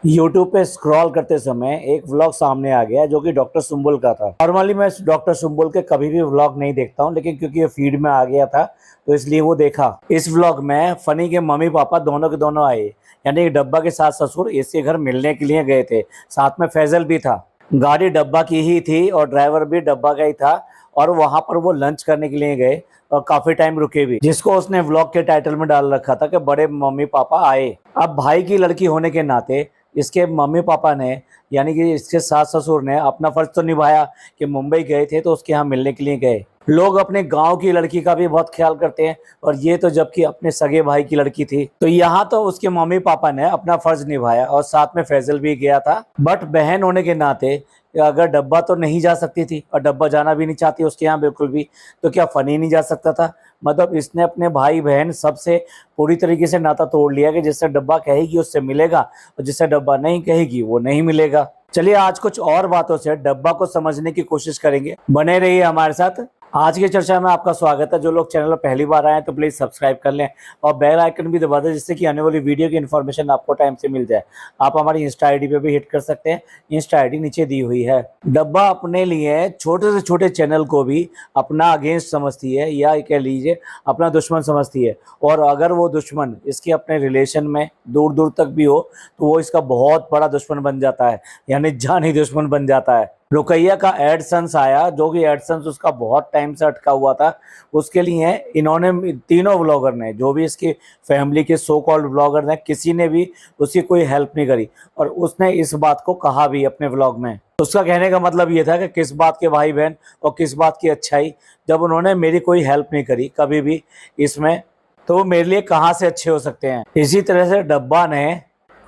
YouTube पे scroll करते समय एक व्लॉग सामने आ गया जो कि डॉक्टर सुम्बुल का था। नॉर्मली मैं डॉक्टर सुम्बुल के कभी भी व्लॉग नहीं देखता हूँ, लेकिन क्योंकि ये फीड में आ गया था तो इसलिए वो देखा। इस व्लॉग में फनी के मम्मी पापा दोनों के दोनों आए, यानी डब्बा के सास ससुर इसके घर मिलने के लिए गए थे। साथ में फैजल भी था। गाड़ी डब्बा की ही थी और ड्राइवर भी डब्बा का ही था, और वहां पर वो लंच करने के लिए गए और काफी टाइम रुके भी, जिसको उसने व्लॉग के टाइटल में डाल रखा था कि बड़े मम्मी पापा आए। अब भाई की लड़की होने के नाते इसके मम्मी पापा ने, यानी कि इसके सास ससुर ने अपना फर्ज तो निभाया कि मुंबई गए थे तो उसके यहाँ मिलने के लिए गए। लोग अपने गांव की लड़की का भी बहुत ख्याल करते हैं, और ये तो जबकि अपने सगे भाई की लड़की थी। तो यहाँ तो उसके मम्मी पापा ने अपना फर्ज निभाया और साथ में फैजल भी गया था। बट बहन होने के नाते अगर डब्बा तो नहीं जा सकती थी, और डब्बा जाना भी नहीं चाहती उसके यहाँ बिल्कुल भी, तो क्या फनी नहीं जा सकता था? मतलब इसने अपने भाई बहन सबसे पूरी तरीके से नाता तोड़ लिया कि जिससे डब्बा कहेगी उससे मिलेगा, और जिससे डब्बा नहीं कहेगी वो नहीं मिलेगा। चलिए आज कुछ और बातों से डब्बा को समझने की कोशिश करेंगे। बने रहिए हमारे साथ। आज की चर्चा में आपका स्वागत है। जो लोग चैनल पर पहली बार आए हैं तो प्लीज सब्सक्राइब कर लें और बेल आइकन भी दबा दें, जिससे कि आने वाली वीडियो की इन्फॉर्मेशन आपको टाइम से मिल जाए। आप हमारी इंस्टा आईडी पे भी हिट कर सकते हैं। इंस्टा आईडी नीचे दी हुई है। डब्बा अपने लिए छोटे से छोटे चैनल को भी अपना अगेंस्ट समझती है, या कह लीजिए अपना दुश्मन समझती है। और अगर वो दुश्मन इसके अपने रिलेशन में दूर दूर तक भी हो तो वो इसका बहुत बड़ा दुश्मन बन जाता है, यानी जानी दुश्मन बन जाता है। रुकैया का एडसेंस आया, जो कि एडसेंस उसका बहुत टाइम से अटका हुआ था। उसके लिए इन्होंने तीनों व्लॉगर ने, जो भी इसकी फैमिली के सो कॉल्ड व्लॉगर ने, किसी ने भी उसकी कोई हेल्प नहीं करी। और उसने इस बात को कहा भी अपने व्लॉग में। उसका कहने का मतलब ये था कि किस बात के भाई बहन और किस बात की अच्छाई, जब उन्होंने मेरी कोई हेल्प नहीं करी कभी भी इसमें, तो वो मेरे लिए कहाँ से अच्छे हो सकते हैं। इसी तरह से डब्बा ने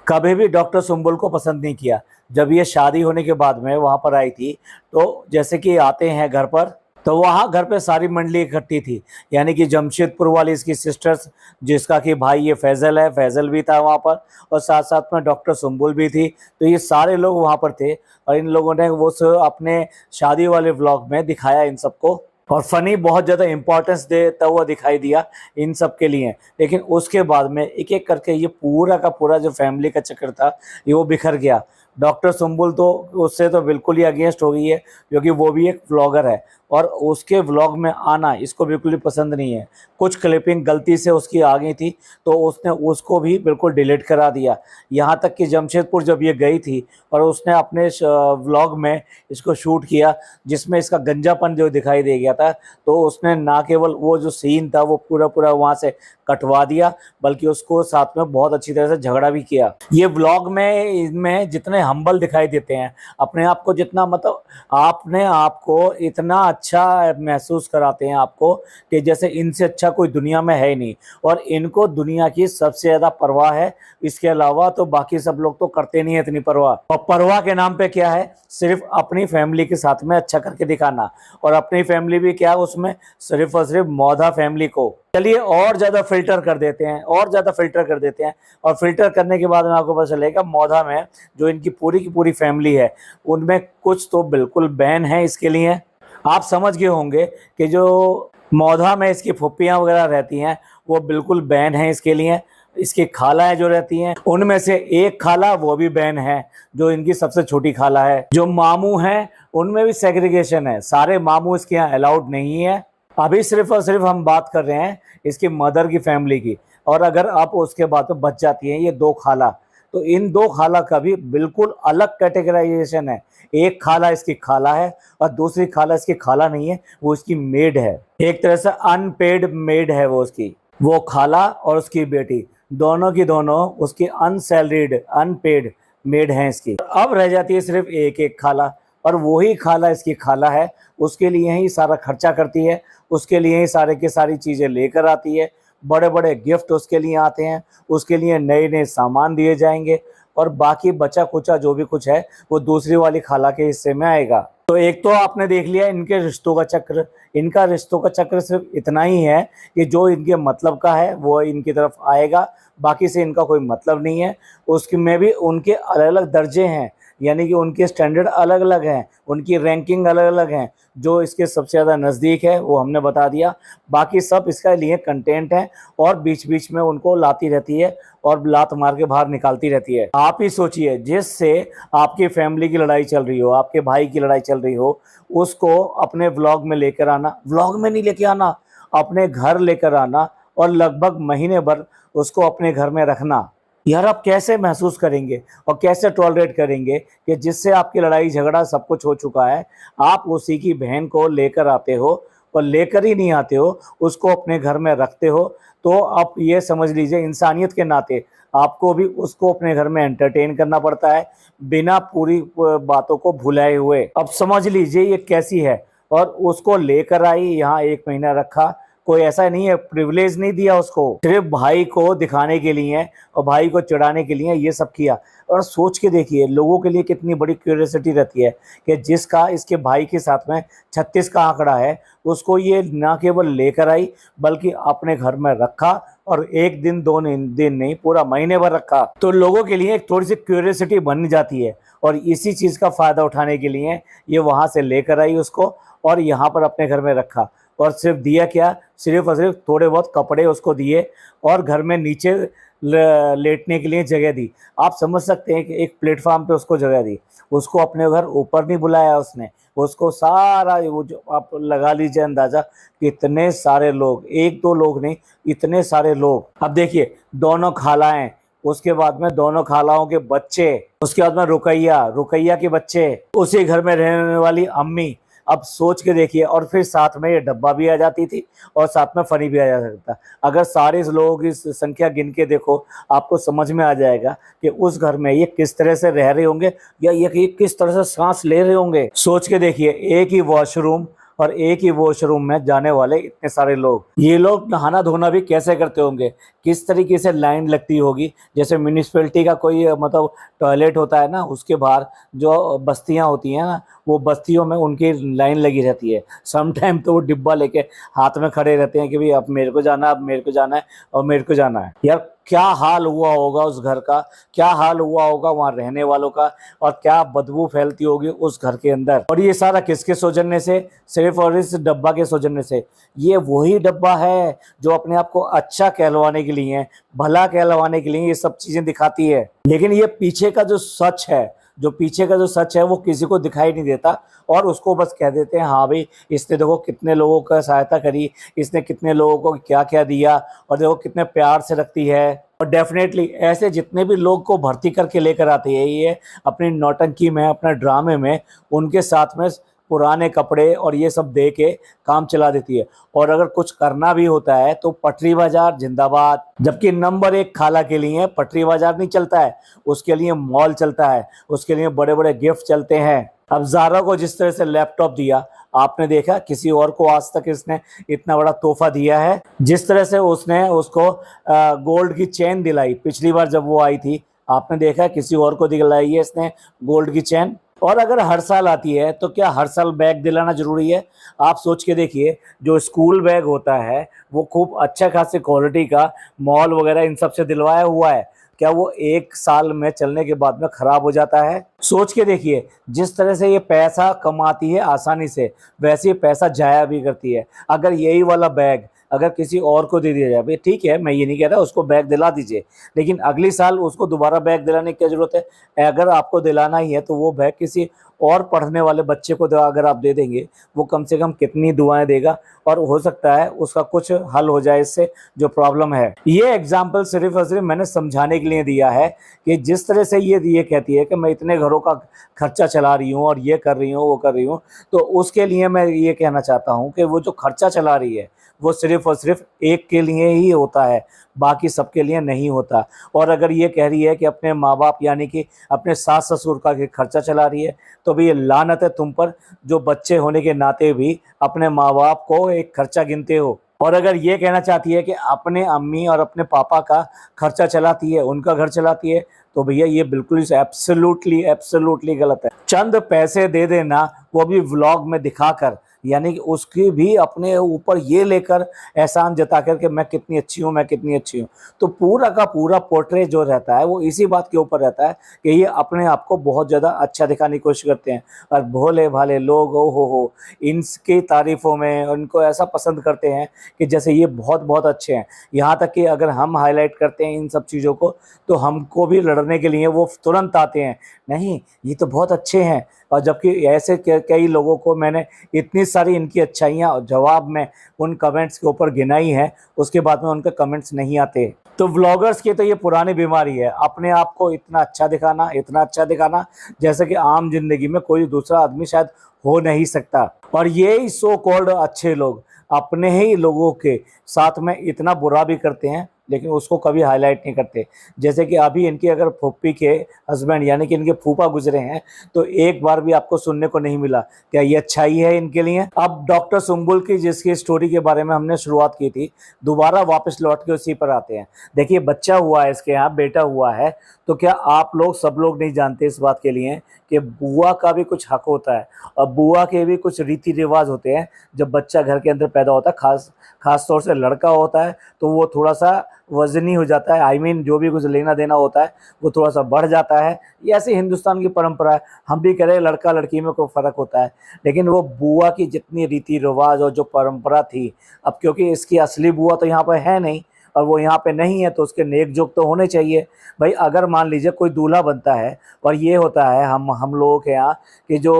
कभी भी डॉक्टर सुम्बुल को पसंद नहीं किया। जब ये शादी होने के बाद में वहां पर आई थी, तो जैसे कि आते हैं घर पर, तो वहाँ घर पे सारी मंडली इकट्ठी थी, यानी कि जमशेदपुर वाली इसकी सिस्टर्स, जिसका कि भाई ये फैजल है, फैजल भी था वहाँ पर, और साथ साथ में डॉक्टर सुम्बुल भी थी। तो ये सारे लोग वहाँ पर थे, और इन लोगों ने वो अपने शादी वाले व्लॉग में दिखाया इन सबको, और फनी बहुत ज़्यादा इंपॉर्टेंस देता हुआ दिखाई दिया इन सब के लिए। लेकिन उसके बाद में एक एक करके ये पूरा का पूरा जो फैमिली का चक्कर था ये वो बिखर गया। डॉक्टर सुम्बुल तो उससे तो बिल्कुल ही अगेंस्ट हो गई है, क्योंकि वो भी एक व्लॉगर है और उसके व्लॉग में आना इसको बिल्कुल ही पसंद नहीं है। कुछ क्लिपिंग गलती से उसकी आ गई थी तो उसने उसको भी बिल्कुल डिलीट करा दिया। यहाँ तक कि जमशेदपुर जब ये गई थी और उसने अपने व्लॉग में इसको शूट किया, जिसमें इसका गंजापन जो दिखाई दे गया था, तो उसने ना केवल वो जो सीन था वो पूरा पूरा वहाँ से कटवा दिया, बल्कि उसको साथ में बहुत अच्छी तरह से झगड़ा भी किया। ये व्लॉग में इनमें जितने हम्बल दिखाई देते हैं, अपने आप को जितना, मतलब आपने आपको इतना अच्छा महसूस कराते हैं आपको कि जैसे इनसे अच्छा कोई दुनिया में है ही नहीं, और इनको दुनिया की सबसे ज़्यादा परवाह है। इसके अलावा तो बाकी सब लोग तो करते नहीं है इतनी परवाह। और परवाह के नाम पे क्या है? सिर्फ अपनी फैमिली के साथ में अच्छा करके दिखाना, और अपनी फैमिली भी क्या, उसमें सिर्फ और सिर्फ मौधा फैमिली को। चलिए और ज़्यादा फिल्टर कर देते हैं, और ज़्यादा फिल्टर कर देते हैं, और फिल्टर करने के बाद में आपको पता चलेगा मौधा में जो इनकी पूरी की पूरी फैमिली है उनमें कुछ तो बिल्कुल बैन है इसके लिए। आप समझ गए होंगे कि जो मौधा में इसकी फुप्पियाँ वगैरह रहती हैं वो बिल्कुल बैन है इसके लिए। इसकी खालाएं जो रहती हैं उनमें से एक खाला वो भी बैन है, जो इनकी सबसे छोटी खाला है। जो मामू हैं उनमें भी सेग्रीगेशन है, सारे मामू इसके यहाँ अलाउड नहीं है। अभी सिर्फ और सिर्फ हम बात कर रहे हैं इसकी मदर की फैमिली की, और अगर आप उसके बाद में बच जाती हैं ये दो खाला, तो इन दो खाला का भी बिल्कुल अलग कैटेगराइजेशन है। एक खाला इसकी खाला है और दूसरी खाला इसकी खाला नहीं है, वो इसकी मेड है। एक तरह से अनपेड मेड है वो उसकी। वो खाला और उसकी बेटी दोनों की दोनों उसकी अनसैलरीड अनपेड मेड हैं इसकी। अब रह जाती है सिर्फ एक एक खाला, और वही खाला इसकी खाला है। उसके लिए ही सारा खर्चा करती है, उसके लिए ही सारे की सारी चीज़ें लेकर आती है। बड़े बड़े गिफ्ट उसके लिए आते हैं, उसके लिए नए नए सामान दिए जाएंगे, और बाकी बचा कुचा जो भी कुछ है वो दूसरी वाली खाला के हिस्से में आएगा। तो एक तो आपने देख लिया इनके रिश्तों का चक्र। इनका रिश्तों का चक्र सिर्फ इतना ही है कि जो इनके मतलब का है वो इनकी तरफ आएगा, बाकी से इनका कोई मतलब नहीं है। उसमें भी उनके अलग अलग दर्जे हैं, यानी कि उनके स्टैंडर्ड अलग अलग हैं, उनकी रैंकिंग अलग अलग हैं। जो इसके सबसे ज़्यादा नज़दीक है वो हमने बता दिया, बाकी सब इसका लिए कंटेंट है और बीच बीच में उनको लाती रहती है और लात मार के बाहर निकालती रहती है। आप ही सोचिए, जिससे आपकी फैमिली की लड़ाई चल रही हो, आपके भाई की लड़ाई चल रही हो, उसको अपने व्लॉग में लेकर आना, व्लॉग में नहीं लेके आना, अपने घर लेकर आना और लगभग महीने भर उसको अपने घर में रखना। यार आप कैसे महसूस करेंगे और कैसे टॉलरेट करेंगे कि जिससे आपकी लड़ाई झगड़ा सब कुछ हो चुका है, आप उसी की बहन को लेकर आते हो और लेकर ही नहीं आते हो, उसको अपने घर में रखते हो। तो आप ये समझ लीजिए, इंसानियत के नाते आपको भी उसको अपने घर में एंटरटेन करना पड़ता है, बिना पूरी बातों को भुलाए हुए। अब समझ लीजिए ये कैसी है। और उसको लेकर आई, यहाँ 1 महीना रखा, कोई ऐसा नहीं है, प्रिविलेज नहीं दिया उसको, सिर्फ भाई को दिखाने के लिए और भाई को चिढ़ाने के लिए ये सब किया। और सोच के देखिए, लोगों के लिए कितनी बड़ी क्यूरियोसिटी रहती है कि जिसका इसके भाई के साथ में 36 का आंकड़ा है, उसको ये ना केवल लेकर आई बल्कि अपने घर में रखा, और 1 दिन 2 दिन नहीं, पूरा महीने भर रखा। तो लोगों के लिए एक थोड़ी सी क्यूरियोसिटी बन जाती है, और इसी चीज़ का फ़ायदा उठाने के लिए ये वहाँ से लेकर आई उसको और यहाँ पर अपने घर में रखा। और सिर्फ दिया क्या, सिर्फ और सिर्फ थोड़े बहुत कपड़े उसको दिए और घर में नीचे लेटने के लिए जगह दी। आप समझ सकते हैं कि एक प्लेटफॉर्म पे उसको जगह दी, उसको अपने घर ऊपर नहीं बुलाया उसने, उसको सारा वो जो आप लगा लीजिए अंदाज़ा, कितने सारे लोग, 1-2 लोग नहीं, इतने सारे लोग। अब देखिए, दोनों खालाएं, उसके बाद में दोनों खालाओं के बच्चे, उसके बाद में रुकैया के बच्चे, उसी घर में रहने वाली अम्मी। अब सोच के देखिए, और फिर साथ में ये डब्बा भी आ जाती थी और साथ में फनी भी आ जा सकता। अगर सारे लोग इस संख्या गिन के देखो, आपको समझ में आ जाएगा कि उस घर में ये किस तरह से रह रहे होंगे, या ये किस तरह से सांस ले रहे होंगे। सोच के देखिए, एक ही वॉशरूम और एक ही वॉशरूम में जाने वाले इतने सारे लोग, ये लोग नहाना धोना भी कैसे करते होंगे, किस तरीके से लाइन लगती होगी। जैसे म्यूनिसिपैलिटी का कोई मतलब टॉयलेट होता है ना, उसके बाहर जो बस्तियां होती हैं ना, वो बस्तियों में उनकी लाइन लगी रहती है। सम टाइम तो वो डिब्बा लेके हाथ में खड़े रहते हैं कि भाई अब मेरे को जाना है, अब मेरे को जाना है और मेरे को जाना है। यार क्या हाल हुआ होगा उस घर का, क्या हाल हुआ होगा वहाँ रहने वालों का, और क्या बदबू फैलती होगी उस घर के अंदर। और ये सारा किसके सौजन्य से, सिर्फ और इस डब्बा के सौजन्य से। ये वही डब्बा है जो अपने आप को अच्छा कहलवाने के लिए, भला कहलवाने के लिए ये सब चीजें दिखाती है। लेकिन ये पीछे का जो सच है, वो किसी को दिखाई नहीं देता, और उसको बस कह देते हैं हाँ भाई इसने देखो कितने लोगों का सहायता करी, इसने कितने लोगों को क्या क्या दिया, और देखो कितने प्यार से रखती है। और डेफिनेटली ऐसे जितने भी लोग को भर्ती करके लेकर आती है ये अपनी नौटंकी में, अपने ड्रामे में, उनके साथ में पुराने कपड़े और ये सब दे के काम चला देती है। और अगर कुछ करना भी होता है तो पटरी बाजार जिंदाबाद। जबकि नंबर 1 खाला के लिए पटरी बाजार नहीं चलता है, उसके लिए मॉल चलता है, उसके लिए बड़े बड़े गिफ्ट चलते हैं। अब ज़ारा को जिस तरह से लैपटॉप दिया, आपने देखा किसी और को आज तक इसने इतना बड़ा तोहफा दिया है? जिस तरह से उसने उसको गोल्ड की चेन दिलाई पिछली बार जब वो आई थी, आपने देखा किसी और को दिलाई है इसने गोल्ड की चेन? और अगर हर साल आती है तो क्या हर साल बैग दिलाना जरूरी है? आप सोच के देखिए, जो स्कूल बैग होता है वो खूब अच्छा खासी क्वालिटी का मॉल वगैरह इन सब से दिलवाया हुआ है, क्या वो 1 साल में चलने के बाद में खराब हो जाता है? सोच के देखिए, जिस तरह से ये पैसा कमाती है आसानी से, वैसे ही पैसा जाया भी करती है। अगर यही वाला बैग अगर किसी और को दे दिया जाए, भाई ठीक है, मैं ये नहीं कह रहा उसको बैग दिला दीजिए, लेकिन अगली साल उसको दोबारा बैग दिलाने की क्या जरूरत है? अगर आपको दिलाना ही है तो वो बैग किसी और पढ़ने वाले बच्चे को अगर आप दे देंगे, वो कम से कम कितनी दुआएं देगा, और हो सकता है उसका कुछ हल हो जाए इससे जो प्रॉब्लम है। ये एग्जाम्पल सिर्फ और सिर्फ मैंने समझाने के लिए दिया है कि जिस तरह से ये कहती है कि मैं इतने घरों का खर्चा चला रही हूँ और ये कर रही हूँ वो कर रही हूँ, तो उसके लिए मैं ये कहना चाहता हूँ कि वो जो खर्चा चला रही है वो सिर्फ और सिर्फ एक के लिए ही होता है, बाकी सबके लिए नहीं होता। और अगर ये कह रही है कि अपने माँ बाप यानी कि अपने सास ससुर का खर्चा चला रही है, तो भी ये लानत है तुम पर, जो बच्चे होने के नाते भी अपने माँ बाप को एक खर्चा गिनते हो। और अगर ये कहना चाहती है कि अपने अम्मी और अपने पापा का खर्चा चलाती है, उनका घर चलाती है, तो भैया ये बिल्कुल एब्सोल्युटली गलत है। चंद पैसे दे देना, वो भी व्लॉग में दिखाकर, यानी कि उसकी भी अपने ऊपर ये लेकर एहसान जता कर के मैं कितनी अच्छी हूँ, मैं कितनी अच्छी हूँ। तो पूरा का पूरा पोर्ट्रेट जो रहता है वो इसी बात के ऊपर रहता है कि ये अपने आप को बहुत ज़्यादा अच्छा दिखाने की कोशिश करते हैं, और भोले भाले लोग ओ हो इनकी तारीफ़ों में उनको ऐसा पसंद करते हैं कि जैसे ये बहुत बहुत अच्छे हैं। यहाँ तक कि अगर हम हाईलाइट करते हैं इन सब चीज़ों को तो हमको भी लड़ने के लिए वो तुरंत आते हैं, नहीं ये तो बहुत अच्छे हैं। और जबकि ऐसे कई लोगों को मैंने इतनी सारी इनकी अच्छाइयाँ जवाब में उन कमेंट्स के ऊपर गिनाई हैं, उसके बाद में उनके कमेंट्स नहीं आते। तो व्लॉगर्स की तो ये पुरानी बीमारी है, अपने आप को इतना अच्छा दिखाना, इतना अच्छा दिखाना जैसे कि आम जिंदगी में कोई दूसरा आदमी शायद हो नहीं सकता। और ये सो कॉल्ड अच्छे लोग अपने ही लोगों के साथ में इतना बुरा भी करते हैं, लेकिन उसको कभी हाईलाइट नहीं करते। जैसे कि अभी इनकी अगर फूफी के हस्बैंड यानी कि इनके फूफा गुजरे हैं, तो एक बार भी आपको सुनने को नहीं मिला। क्या ये अच्छाई है इनके लिए? अब डॉक्टर सुम्बुल की जिसकी स्टोरी के बारे में हमने शुरुआत की थी, दोबारा वापस लौट के उसी पर आते हैं। देखिए बच्चा हुआ है इसके यहाँ, बेटा हुआ है, तो क्या आप लोग सब लोग नहीं जानते इस बात के लिए कि बुआ का भी कुछ हक होता है और बुआ के भी कुछ रीति रिवाज होते हैं। जब बच्चा घर के अंदर पैदा होता है, खास तौर से लड़का होता है, तो वो थोड़ा सा वजनी हो जाता है। आई मीन जो भी कुछ लेना देना होता है वो थोड़ा सा बढ़ जाता है। ये ऐसी हिंदुस्तान की परंपरा है। हम भी कह रहे हैं लड़का लड़की में कोई फ़र्क होता है, लेकिन वो बुआ की जितनी रीति रिवाज और जो परंपरा थी, अब क्योंकि इसकी असली बुआ तो यहाँ पर है नहीं और वो यहाँ पे नहीं है, तो उसके नेक जोग तो होने चाहिए। भाई अगर मान लीजिए कोई दूल्हा बनता है और ये होता है हम लोगों के यहाँ कि जो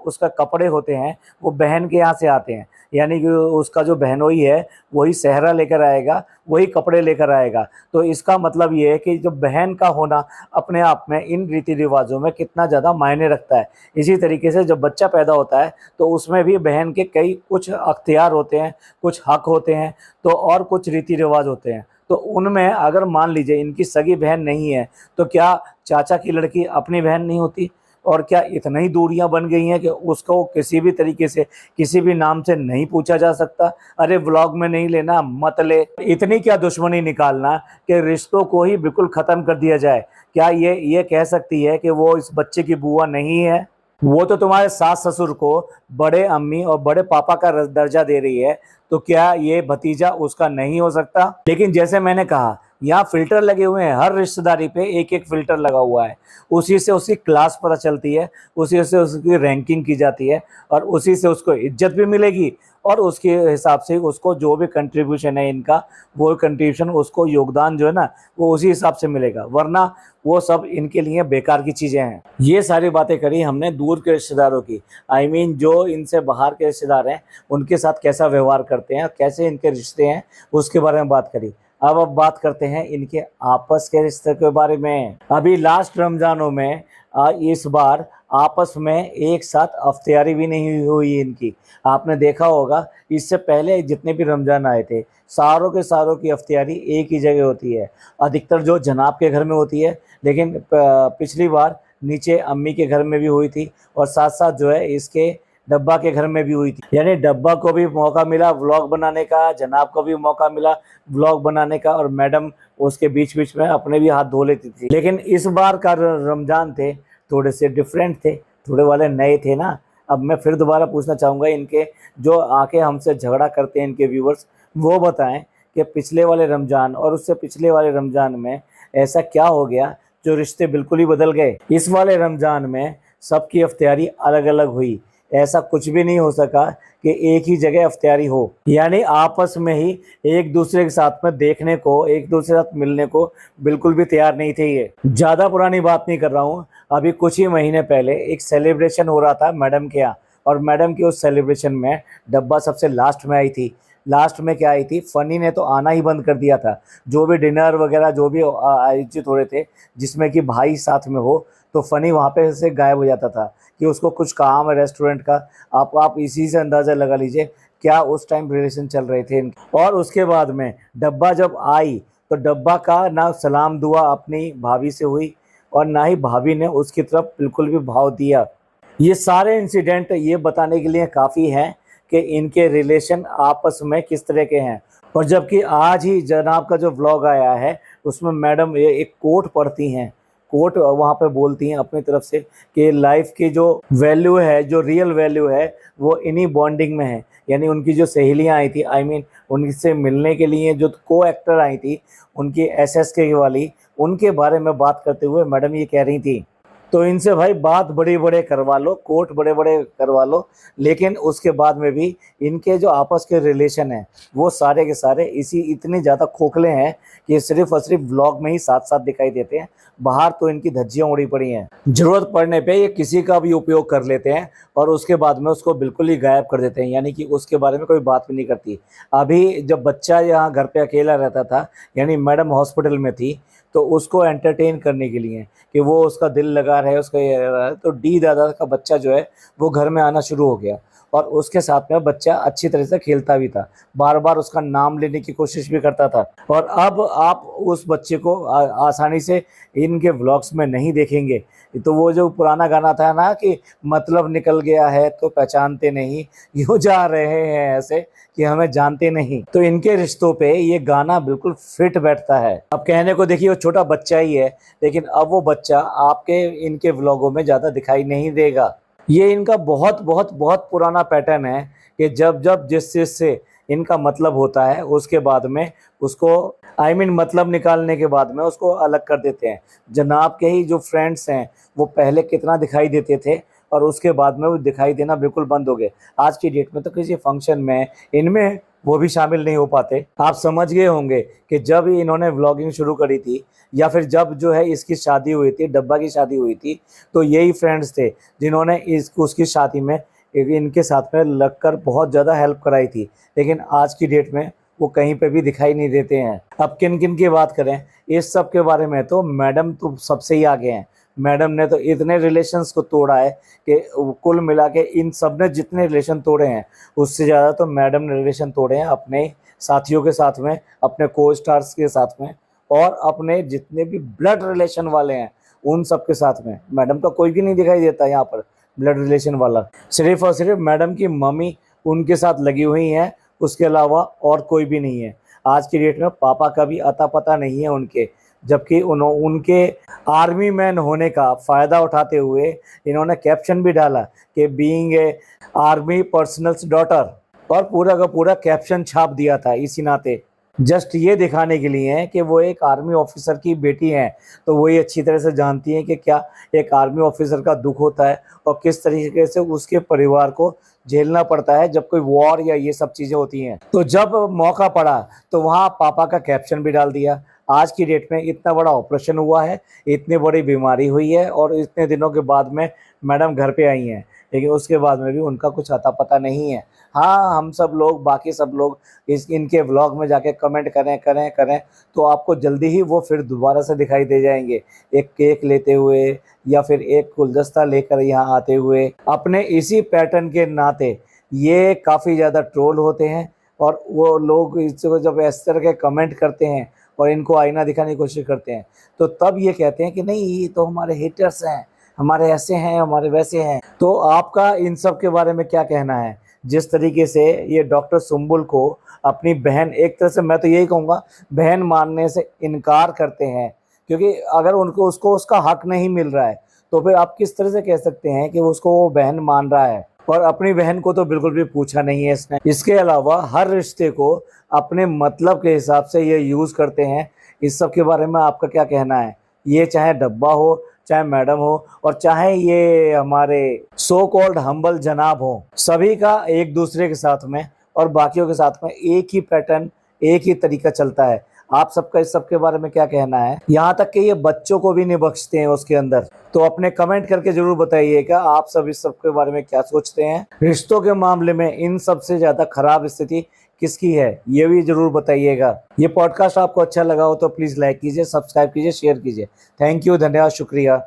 उसका कपड़े होते हैं वो बहन के यहाँ से आते हैं, यानी कि उसका जो बहनोई है वही सेहरा लेकर आएगा, वही कपड़े लेकर आएगा। तो इसका मतलब ये है कि जो बहन का होना अपने आप में इन रीति रिवाजों में कितना ज़्यादा मायने रखता है। इसी तरीके से जब बच्चा पैदा होता है तो उसमें भी बहन के कई कुछ अख्तियार होते हैं, कुछ हक होते हैं, तो और कुछ रीति रिवाज होते हैं। तो उनमें अगर मान लीजिए इनकी सगी बहन नहीं है, तो क्या चाचा की लड़की अपनी बहन नहीं होती? और क्या इतना ही दूरियां बन गई हैं कि उसको किसी भी तरीके से किसी भी नाम से नहीं पूछा जा सकता? अरे व्लॉग में नहीं लेना, मत ले। इतनी क्या दुश्मनी निकालना कि रिश्तों को ही बिल्कुल ख़त्म कर दिया जाए? क्या ये कह सकती है कि वो इस बच्चे की बुआ नहीं है? वो तो तुम्हारे सास ससुर को बड़े अम्मी और बड़े पापा का दर्जा दे रही है, तो क्या ये भतीजा उसका नहीं हो सकता? लेकिन जैसे मैंने कहा, यहाँ फिल्टर लगे हुए हैं, हर रिश्तेदारी पे एक एक फिल्टर लगा हुआ है। उसी से उसकी क्लास पता चलती है, उसी से उसकी रैंकिंग की जाती है और उसी से उसको इज्जत भी मिलेगी और उसके हिसाब से उसको जो भी कंट्रीब्यूशन है इनका, वो कंट्रीब्यूशन उसको योगदान जो है ना वो उसी हिसाब से मिलेगा, वरना वो सब इनके लिए बेकार की चीज़ें हैं। ये सारी बातें करी हमने दूर के रिश्तेदारों की, आई मीन जो इनसे बाहर के रिश्तेदार हैं उनके साथ कैसा व्यवहार करते हैं, कैसे इनके रिश्ते हैं, उसके बारे में बात करी। अब बात करते हैं इनके आपस के रिश्ते के बारे में। अभी लास्ट रमज़ानों में इस बार आपस में एक साथ अफ्तारी भी नहीं हुई इनकी। आपने देखा होगा इससे पहले जितने भी रमज़ान आए थे सारों के सारों की अफ्तारी एक ही जगह होती है, अधिकतर जो जनाब के घर में होती है, लेकिन पिछली बार नीचे अम्मी के घर में भी हुई थी और साथ साथ जो है इसके डब्बा के घर में भी हुई थी। यानी डब्बा को भी मौका मिला व्लॉग बनाने का, जनाब को भी मौका मिला व्लॉग बनाने का, और मैडम उसके बीच बीच में अपने भी हाथ धो लेती थी। लेकिन इस बार का रमज़ान थे थोड़े से डिफरेंट थे, थोड़े वाले नए थे ना। अब मैं फिर दोबारा पूछना चाहूँगा इनके जो आके हमसे झगड़ा करते हैं इनके व्यूवर्स, वो बताएं कि पिछले वाले रमज़ान और उससे पिछले वाले रमज़ान में ऐसा क्या हो गया जो रिश्ते बिल्कुल ही बदल गए। इस वाले रमज़ान में सबकी अफ्तारी अलग अलग हुई, ऐसा कुछ भी नहीं हो सका कि एक ही जगह अफ्तारी हो। यानी आपस में ही एक दूसरे के साथ में देखने को, एक दूसरे के साथ मिलने को बिल्कुल भी तैयार नहीं थे। ये ज़्यादा पुरानी बात नहीं कर रहा हूँ, अभी कुछ ही महीने पहले एक सेलिब्रेशन हो रहा था मैडम के यहाँ, और मैडम की उस सेलिब्रेशन में डब्बा सबसे लास्ट में आई थी। लास्ट में क्या आई थी, फ़नी ने तो आना ही बंद कर दिया था। जो भी डिनर वगैरह जो भी आयोजित हो रहे थे जिसमें कि भाई साथ में हो, तो फ़नी वहाँ पे से गायब हो जाता था कि उसको कुछ काम है रेस्टोरेंट का। आप इसी से अंदाज़ा लगा लीजिए क्या उस टाइम रिलेशन चल रहे थे इनके। और उसके बाद में डब्बा जब आई तो डब्बा का ना सलाम दुआ अपनी भाभी से हुई और ना ही भाभी ने उसकी तरफ बिल्कुल भी भाव दिया। ये सारे इंसिडेंट ये बताने के लिए काफ़ी हैं कि इनके रिलेशन आपस में किस तरह के हैं। और जबकि आज ही जनाब का जो व्लॉग आया है उसमें मैडम एक कोट पढ़ती हैं, कोट वहाँ पे बोलती हैं अपनी तरफ से कि लाइफ की जो वैल्यू है, जो रियल वैल्यू है, वो इन्हीं बॉन्डिंग में है। यानी उनकी जो सहेलियाँ आई थी, आई मीन उनसे मिलने के लिए जो को एक्टर आई थी, उनकी एसएसके वाली, उनके बारे में बात करते हुए मैडम ये कह रही थी। तो इनसे भाई बात बड़े बड़े करवा लो, कोट बड़े बड़े करवा लो, लेकिन उसके बाद में भी इनके जो आपस के रिलेशन हैं वो सारे के सारे इसी इतने ज़्यादा खोखले हैं कि सिर्फ और सिर्फ व्लॉग में ही साथ साथ दिखाई देते हैं। बाहर तो इनकी धज्जियाँ उड़ी पड़ी हैं। ज़रूरत पड़ने पे ये किसी का भी उपयोग कर लेते हैं और उसके बाद में उसको बिल्कुल ही गायब कर देते हैं, यानी कि उसके बारे में कोई बात भी नहीं करती। अभी जब बच्चा यहाँ घर पे अकेला रहता था, यानी मैडम हॉस्पिटल में थी, तो उसको एंटरटेन करने के लिए कि वो उसका दिल लगा रहे, उसका ये रहा, तो डी दादा का बच्चा जो है वो घर में आना शुरू हो गया और उसके साथ में बच्चा अच्छी तरह से खेलता भी था, बार बार उसका नाम लेने की कोशिश भी करता था। और अब आप उस बच्चे को आसानी से इनके व्लॉग्स में नहीं देखेंगे। तो वो जो पुराना गाना था ना कि मतलब निकल गया है तो पहचानते नहीं, यूँ जा रहे हैं ऐसे कि हमें जानते नहीं, तो इनके रिश्तों पे ये गाना बिल्कुल फिट बैठता है। अब कहने को देखिए वो छोटा बच्चा ही है, लेकिन अब वो बच्चा आपके इनके व्लॉगों में ज़्यादा दिखाई नहीं देगा। ये इनका बहुत बहुत बहुत पुराना पैटर्न है कि जब जब जिस चीज़ से इनका मतलब होता है उसके बाद में उसको आई मीन मतलब निकालने के बाद में उसको अलग कर देते हैं। जनाब के ही जो फ्रेंड्स हैं वो पहले कितना दिखाई देते थे और उसके बाद में वो दिखाई देना बिल्कुल बंद हो गए। आज की डेट में तो किसी फंक्शन में इनमें वो भी शामिल नहीं हो पाते। आप समझ गए होंगे कि जब इन्होंने व्लॉगिंग शुरू करी थी या फिर जब जो है इसकी शादी हुई थी, डब्बा की शादी हुई थी, तो यही फ्रेंड्स थे जिन्होंने उसकी शादी में इनके साथ में लगकर बहुत ज़्यादा हेल्प कराई थी। लेकिन आज की डेट में वो कहीं पे भी दिखाई नहीं देते हैं। अब किन किन की बात करें, इस सब के बारे में तो मैडम तो सबसे ही आगे हैं। मैडम ने तो इतने रिलेशंस को तोड़ा है कि कुल मिला के इन सब ने जितने रिलेशन तोड़े हैं उससे ज़्यादा तो मैडम ने रिलेशन तोड़े हैं अपने साथियों के साथ में, अपने को स्टार्स के साथ में और अपने जितने भी ब्लड रिलेशन वाले हैं उन सब के साथ में। मैडम का कोई भी नहीं दिखाई देता यहाँ पर ब्लड रिलेशन वाला, सिर्फ और सिर्फ मैडम की मम्मी उनके साथ लगी हुई हैं, उसके अलावा और कोई भी नहीं है। आज की डेट में पापा का भी अता पता नहीं है उनके, जबकि उनके आर्मी मैन होने का फ़ायदा उठाते हुए इन्होंने कैप्शन भी डाला कि being a army personnel's daughter, और पूरा का पूरा कैप्शन छाप दिया था इसी नाते, जस्ट ये दिखाने के लिए है कि वो एक आर्मी ऑफिसर की बेटी हैं, तो वही अच्छी तरह से जानती हैं कि क्या एक आर्मी ऑफिसर का दुख होता है और किस तरीके से उसके परिवार को झेलना पड़ता है जब कोई वॉर या ये सब चीज़ें होती हैं। तो जब मौका पड़ा तो वहाँ पापा का कैप्शन भी डाल दिया। आज की डेट में इतना बड़ा ऑपरेशन हुआ है, इतनी बड़ी बीमारी हुई है और इतने दिनों के बाद में मैडम घर पे आई हैं, लेकिन उसके बाद में भी उनका कुछ अता पता नहीं है। हाँ, हम सब लोग, बाकी सब लोग इनके व्लॉग में जाके कमेंट करें तो आपको जल्दी ही वो फिर दोबारा से दिखाई दे जाएंगे, एक केक लेते हुए या फिर एक गुलदस्ता लेकर यहाँ आते हुए। अपने इसी पैटर्न के नाते ये काफ़ी ज़्यादा ट्रोल होते हैं और वो लोग इसको जब इस तरह के कमेंट करते हैं और इनको आईना दिखाने की कोशिश करते हैं तो तब ये कहते हैं कि नहीं ये तो हमारे हेटर्स हैं, हमारे ऐसे हैं, हमारे वैसे हैं। तो आपका इन सब के बारे में क्या कहना है? जिस तरीके से ये डॉक्टर सुम्बुल को अपनी बहन, एक तरह से मैं तो यही कहूँगा, बहन मानने से इनकार करते हैं, क्योंकि अगर उनको उसको उसका हक नहीं मिल रहा है तो फिर आप किस तरह से कह सकते हैं कि उसको वो बहन मान रहा है। और अपनी बहन को तो बिल्कुल भी पूछा नहीं है इसने। इसके अलावा हर रिश्ते को अपने मतलब के हिसाब से ये यूज़ करते हैं। इस सब के बारे में आपका क्या कहना है? ये चाहे डब्बा हो, चाहे मैडम हो और चाहे ये हमारे सो कॉल्ड हम्बल जनाब हो, सभी का एक दूसरे के साथ में और बाकियों के साथ में एक ही पैटर्न, एक ही तरीका चलता है। आप सबका इस सब के बारे में क्या कहना है? यहाँ तक कि ये बच्चों को भी नहीं बख्शते हैं उसके अंदर। तो अपने कमेंट करके जरूर बताइएगा आप सब इस सब के बारे में क्या सोचते हैं। रिश्तों के मामले में इन सबसे ज़्यादा खराब स्थिति किसकी है ये भी जरूर बताइएगा। ये पॉडकास्ट आपको अच्छा लगा हो तो प्लीज़ लाइक कीजिए, सब्सक्राइब कीजिए, शेयर कीजिए। थैंक यू, धन्यवाद, शुक्रिया।